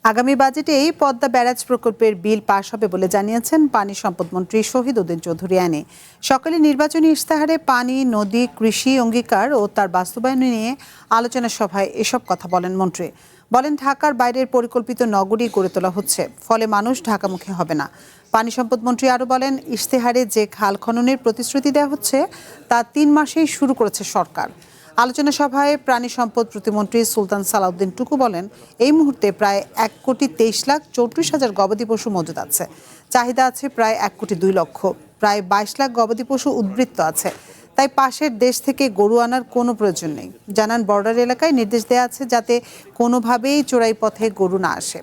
আগামী বাজেটে এই পদ্মা ব্যারাজ প্রকল্পের বিল পাশ হবে বলে জানিয়েছেন পানি সম্পদ মন্ত্রী শহীদ উদ্দিন চৌধুরী আনি। সকালে নির্বাচনী ইশতেহারে পানি, নদী, কৃষি অঙ্গীকার ও তার বাস্তবায়ন নিয়ে আলোচনা সভায় এসব কথা বলেন মন্ত্রী। বলেন, ঢাকার বাইরের পরিকল্পিত নগরী গড়ে তোলা হচ্ছে, ফলে মানুষ ঢাকামুখী হবে না। পানি সম্পদ মন্ত্রী আরও বলেন, ইশতেহারে যে খাল খননের প্রতিশ্রুতি দেওয়া হচ্ছে তা ৩ মাসেই শুরু করেছে সরকার। আলোচনা সভায় প্রাণী সম্পদ প্রতিমন্ত্রী সুলতান সালাউদ্দিন টুকু বলেন, এই মুহূর্তে প্রায় ১,২৩,34,০০০ গবাদি পশু মজুদ আছে। চাহিদা আছে প্রায় ১,২,০০,০০০। প্রায় ২২ লাখ গবাদি পশু উদ্বৃত্ত আছে। তাই পাশের দেশ থেকে গরু আনার কোনো প্রয়োজন নেই। জানান, বর্ডার এলাকায় নির্দেশ দেওয়া আছে যাতে কোনোভাবেই চোরাই পথে গরু না আসে।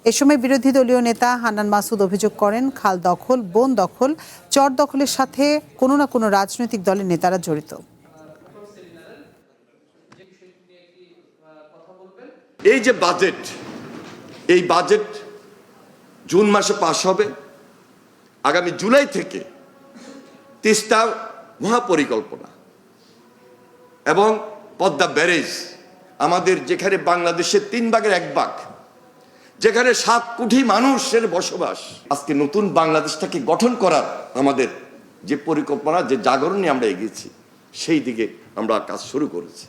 এ সময় বিরোধী দলীয় নেতা হান্নান মাসুদ অভিযোগ করেন, খাল দখল, বন দখল, চর দখলের সাথে কোনো না কোনো রাজনৈতিক দলের নেতারা জড়িত। এই যে বাজেট, এই বাজেট জুন মাসে পাস হবে। আগামী জুলাই থেকে তিস্তা মহাপরিকল্পনা এবং পদ্মা ব্যারেজ, আমাদের যেখানে বাংলাদেশের 3 ভাগের 1 ভাগ, যেখানে 7 কোটি মানুষের বসবাস, আজকে নতুন বাংলাদেশটাকে গঠন করার আমাদের যে পরিকল্পনা, যে জাগরণ নিয়ে আমরা এগিয়েছি, সেই দিকে আমরা কাজ শুরু করেছি।